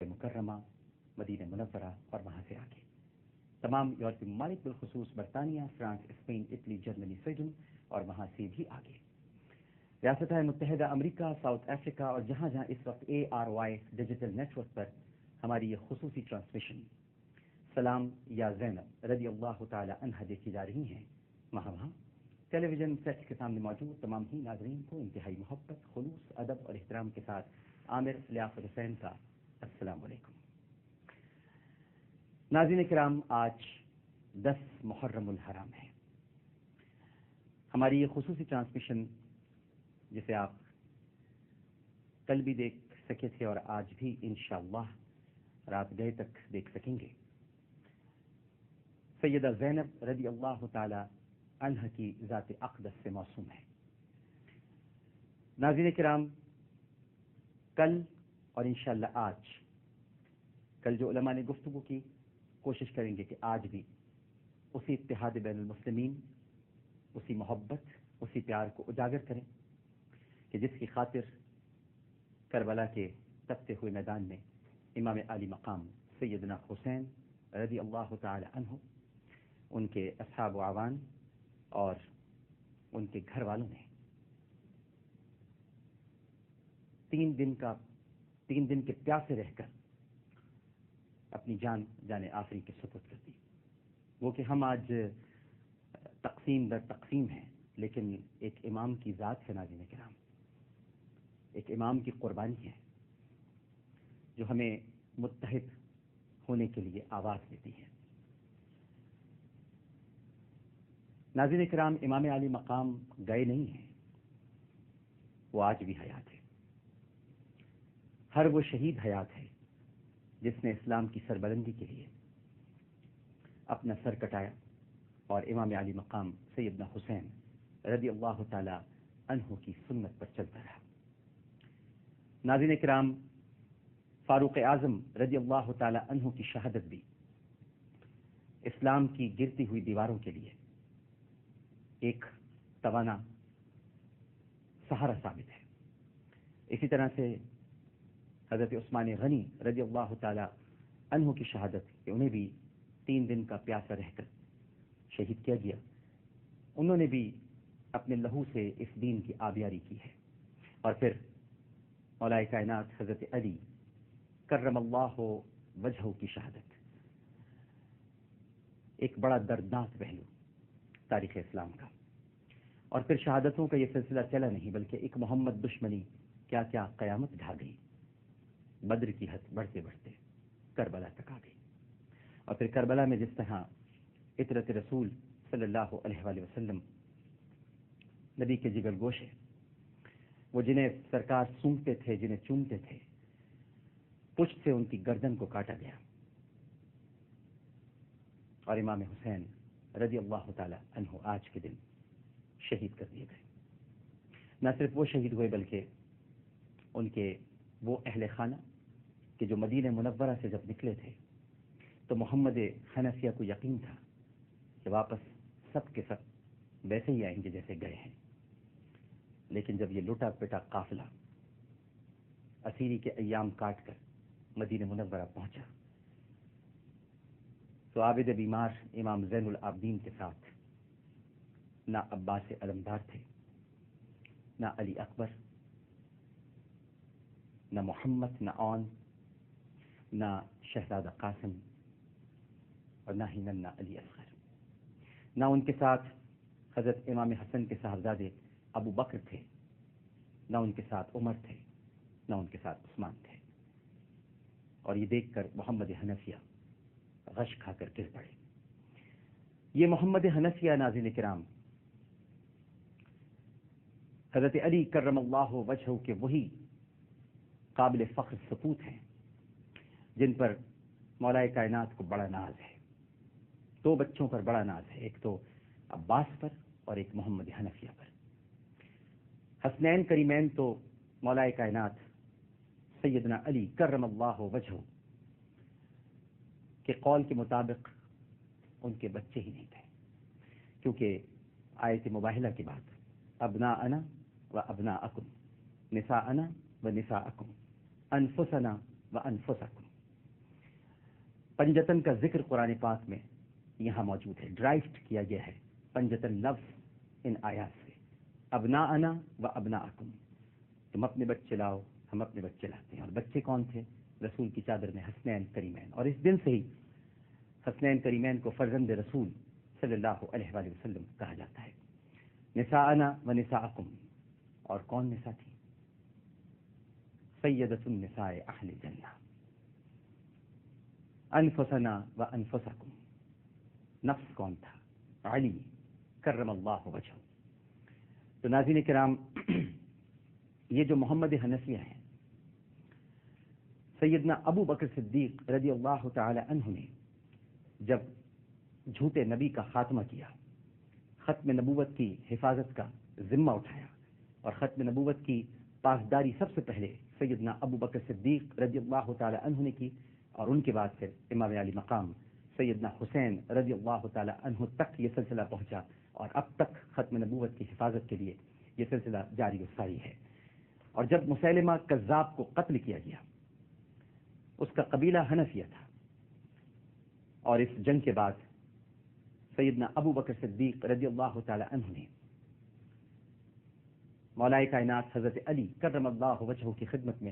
مکرمہ، مدینہ منورہ اور وہاں سے آگے تمام یورپی ممالک، بالخصوص برطانیہ، France, Spain, Italy, Germany, Sweden اور وہاں سے بھی آگے ریاستہائے متحدہ امریکہ، ساؤتھ افریقہ اور جہاں جہاں اس وقت ARY ڈیجیٹل نیٹ ورک پر ہماری یہ خصوصی ٹرانسمیشن سلام یا زینب رضی اللہ تعالی عنہا دیکھی جا رہی ہیں، وہاں ٹیلی ویژن سیٹ کے سامنے موجود تمام ہی ناظرین کو انتہائی محبت، خلوص، ادب اور احترام کے ساتھ عامر لیاقت حسین کا السلام علیکم۔ ناظرین کرام، آج 10 محرم الحرام ہے۔ ہماری یہ خصوصی ٹرانسمیشن جسے آپ کل بھی دیکھ سکے تھے اور آج بھی انشاءاللہ رات گئے تک دیکھ سکیں گے، سیدہ زینب رضی اللہ تعالی عنہ کی ذات اقدس سے موسوم ہے۔ ناظرین کرام، کل اور انشاءاللہ آج، کل جو علماء نے گفتگو کی، کوشش کریں گے کہ آج بھی اسی اتحاد بین المسلمین، اسی محبت، اسی پیار کو اجاگر کریں کہ جس کی خاطر کربلا کے تپتے ہوئے میدان میں امام عالی مقام سیدنا حسین رضی اللہ تعالی عنہ، ان کے اصحاب و اعوان اور ان کے گھر والوں نے 3 دن کے پیاسے رہ کر اپنی جان آخری کے سپرد کر دی۔ وہ کہ ہم آج تقسیم در تقسیم ہیں، لیکن ایک امام کی ذات ہے ناظرین کرام، ایک امام کی قربانی ہے جو ہمیں متحد ہونے کے لیے آواز دیتی ہے۔ ناظرین کرام، امام علی مقام گئے نہیں ہیں، وہ آج بھی حیات ہے۔ ہر وہ شہید حیات ہے جس نے اسلام کی سربلندی کے لیے اپنا سر کٹایا اور امام علی مقام سیدنا حسین رضی اللہ تعالی عنہ کی سنت پر چلتا رہا۔ ناظرین کرام، فاروق اعظم رضی اللہ تعالی عنہ کی شہادت بھی اسلام کی گرتی ہوئی دیواروں کے لیے ایک توانا سہارا ثابت ہے۔ اسی طرح سے حضرت عثمان غنی رضی اللہ تعالی عنہ کی شہادت کہ انہیں بھی 3 دن کا پیاسا رہ کر شہید کیا گیا، انہوں نے بھی اپنے لہو سے اس دین کی آبیاری کی ہے۔ اور پھر مولا کائنات حضرت علی کرم اللہ وجہہ کی شہادت، ایک بڑا دردناک پہلو تاریخ اسلام کا۔ اور پھر شہادتوں کا یہ سلسلہ چلا نہیں، بلکہ ایک محمد دشمنی کیا کیا قیامت ڈھا گئی، بدر کی حد بڑھتے بڑھتے کربلا تک آ گئی۔ اور پھر کربلا میں جس طرح عطرت رسول صلی اللہ علیہ وآلہ وسلم نبی کے جگر گوشے، وہ جنہیں سرکار سونگتے تھے، جنہیں چومتے تھے، پشت سے ان کی گردن کو کاٹا گیا اور امام حسین رضی اللہ تعالی عنہ آج کے دن شہید کر دیے گئے۔ نہ صرف وہ شہید ہوئے بلکہ ان کے وہ اہل خانہ کہ جو مدینہ منورہ سے جب نکلے تھے تو محمد حنفیہ کو یقین تھا کہ واپس سب کے سب ویسے ہی آئیں گے جیسے گئے ہیں، لیکن جب یہ لٹا پٹا قافلہ اسیری کے ایام کاٹ کر مدینہ منورہ پہنچا تو عابد بیمار امام زین العابدین کے ساتھ نہ عباس علمدار تھے، نہ علی اکبر، نہ محمد، نہ اون، نہ شہزادہ قاسم اور نہ ہی ننا علی اصغر، نہ ان کے ساتھ حضرت امام حسن کے صاحبزادے ابو بکر تھے، نہ ان کے ساتھ عمر تھے، نہ ان کے ساتھ عثمان تھے۔ اور یہ دیکھ کر محمد حنفیہ غش کھا کر گر پڑے۔ یہ محمد حنفیہ ناظرین کرام حضرت علی کرم اللہ وجہہ کے وہی قابل فخر سپوت ہیں جن پر مولا کائنات کو بڑا ناز ہے۔ 2 بچوں پر بڑا ناز ہے، ایک تو عباس پر اور ایک محمد حنفیہ پر۔ حسنین کریمین تو مولا کائنات سیدنا علی کرم اللہ وجہہ کے قول کے مطابق ان کے بچے ہی نہیں تھے، کیونکہ آیت مباہلہ کے بعد ابناءنا و ابناءکم، نساءنا و نساءکم، انفسنا و انفسکم، پنجتن کا ذکر قرآن پاک میں یہاں موجود ہے، ڈرائیو کیا گیا ہے پنجتن لفظ ان آیات سے، ابناءنا و ابناءکم، تم اپنے بچے لاؤ، ہم اپنے بچے لاتے ہیں۔ اور بچے کون تھے؟ رسول کی چادر میں حسنین کریمین، اور اس دن سے ہی حسنین کریمین کو فرزند رسول صلی اللہ علیہ وآلہ وسلم کہا جاتا ہے۔ نساءنا و نساءکم، اور کون نساء تھی؟ سیدۃ النساء اہل جنہ، انفسنا و انفسکم، نفس کون تھا؟ علی کرم اللہ وجہہ۔ تو ناظرین کرام، یہ جو محمد حنفیہ ہیں، سیدنا ابو بکر صدیق رضی اللہ تعالی عنہ نے جب جھوٹے نبی کا خاتمہ کیا، ختم نبوت کی حفاظت کا ذمہ اٹھایا، اور ختم نبوت کی پاسداری سب سے پہلے سیدنا ابو بکر صدیق رضی اللہ تعالی عنہ نے کی، اور ان کے بعد پھر امام علی مقام سیدنا حسین رضی اللہ تعالی عنہ تک یہ سلسلہ پہنچا، اور اب تک ختم نبوت کی حفاظت کے لیے یہ سلسلہ جاری و ساری ہے۔ اور جب مسیلمہ کذاب کو قتل کیا گیا، اس کا قبیلہ حنفیہ تھا، اور اس جنگ کے بعد سیدنا ابو بکر صدیق رضی اللہ تعالی عنہ نے مولا کائنات حضرت علی کرم اللہ وجہہ کی خدمت میں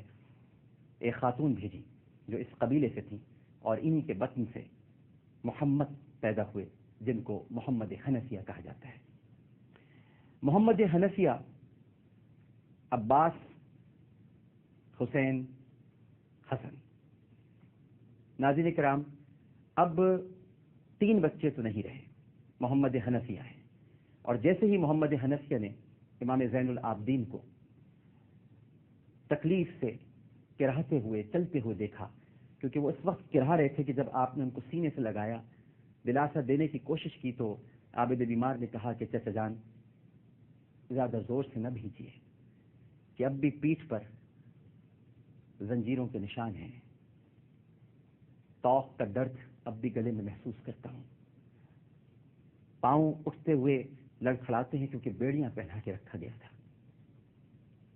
ایک خاتون بھیجی جو اس قبیلے سے تھی، اور انہی کے بطن سے محمد پیدا ہوئے، جن کو محمد حنفیہ کہا جاتا ہے۔ محمد حنفیہ عباس، حسین، حسن۔ ناظرین کرام، اب 3 بچے تو نہیں رہے، محمد حنفیہ ہیں، اور جیسے ہی محمد حنفیہ نے امام زین العابدین کو تکلیف سے کراہتے ہوئے چلتے ہوئے دیکھا، کیونکہ وہ اس وقت کرا رہے تھے کہ جب آپ نے ان کو سینے سے لگایا، دلاسا دینے کی کوشش کی، تو عابد بیمار نے کہا کہ چچا جان زیادہ زور سے نہ بھیجیے، کہ اب بھی پیٹھ پر زنجیروں کے نشان ہیں، توق کا درد اب بھی گلے میں محسوس کرتا ہوں، پاؤں اٹھتے ہوئے لڑکھڑاتے ہیں کیونکہ بیڑیاں پہنا کے رکھا گیا تھا۔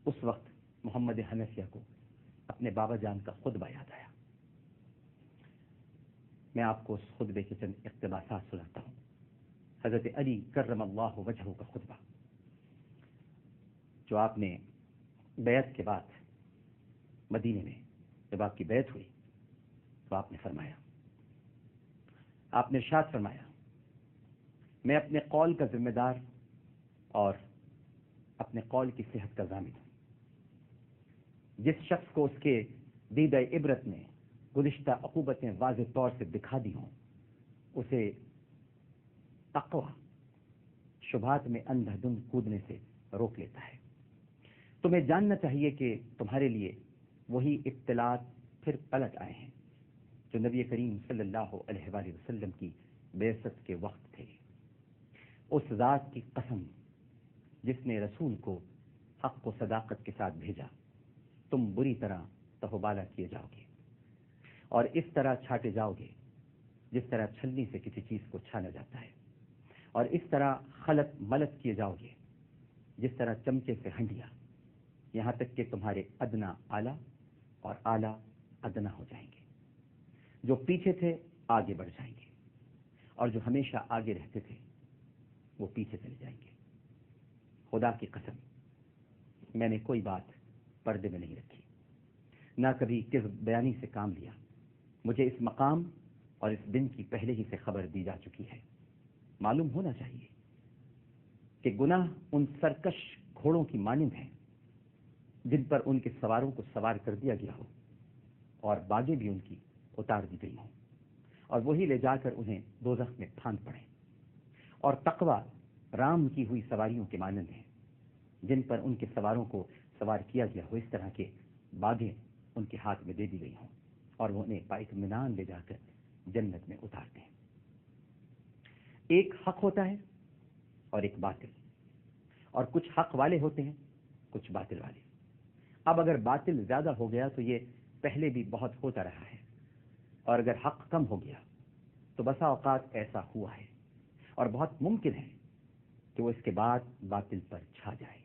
اس وقت محمد حنفیہ کو اپنے بابا جان کا خطبہ یاد آیا۔ میں آپ کو اس خطبے کے چند اقتباسات سناتا ہوں۔ حضرت علی کرم اللہ وجہہ کا خطبہ، جو آپ نے بیعت کے بعد مدینے میں جب آپ کی بیعت ہوئی تو آپ نے فرمایا، آپ نے ارشاد فرمایا، میں اپنے قول کا ذمہ دار اور اپنے قول کی صحت کا ضامن ہوں۔ جس شخص کو اس کے دیدہ عبرت نے گزشتہ عقوبتیں واضح طور سے دکھا دی ہوں، اسے تقوی شبہات میں اندھا دھند کودنے سے روک لیتا ہے۔ تمہیں جاننا چاہیے کہ تمہارے لیے وہی ابتلاءات پھر پلٹ آئے ہیں جو نبی کریم صلی اللہ علیہ وآلہ وسلم کی بعثت کے وقت تھے۔ اس ذات کی قسم جس نے رسول کو حق و صداقت کے ساتھ بھیجا، تم بری طرح تہوبالا کیے جاؤ گے، اور اس طرح چھاٹے جاؤ گے جس طرح چھلنی سے کسی چیز کو چھانا جاتا ہے، اور اس طرح خلط ملط کیے جاؤ گے جس طرح چمچے سے ہنڈیا، یہاں تک کہ تمہارے ادنا اعلیٰ اور اعلیٰ ادنا ہو جائیں گے۔ جو پیچھے تھے آگے بڑھ جائیں گے، اور جو ہمیشہ آگے رہتے تھے وہ پیچھے چلے جائیں گے۔ خدا کی قسم، میں نے کوئی بات پردے میں نہیں رکھی، نہ کبھی کذب بیانی سے کام لیا۔ مجھے اس مقام اور اس دن کی پہلے ہی سے خبر دی جا چکی ہے۔ معلوم ہونا چاہیے کہ گناہ ان سرکش گھوڑوں کی مانند ہیں جن پر ان کے سواروں کو سوار کر دیا گیا ہو، اور باگیں بھی ان کی اتار دی گئی ہوں، اور وہی لے جا کر انہیں دوزخ میں پھاند پڑیں۔ اور تقوی رام کی ہوئی سواریوں کے مانند ہیں جن پر ان کے سواروں کو سوار کیا گیا ہو، اس طرح کے باغیں ان کے ہاتھ میں دے دی گئی ہوں، اور وہ انہیں بااطمینان لے جا کر جنت میں اتارتے ہیں۔ ایک حق ہوتا ہے اور ایک باطل، اور کچھ حق والے ہوتے ہیں، کچھ باطل والے۔ اب اگر باطل زیادہ ہو گیا تو یہ پہلے بھی بہت ہوتا رہا ہے، اور اگر حق کم ہو گیا تو بسا اوقات ایسا ہوا ہے، اور بہت ممکن ہے کہ وہ اس کے بعد باطل پر چھا جائے۔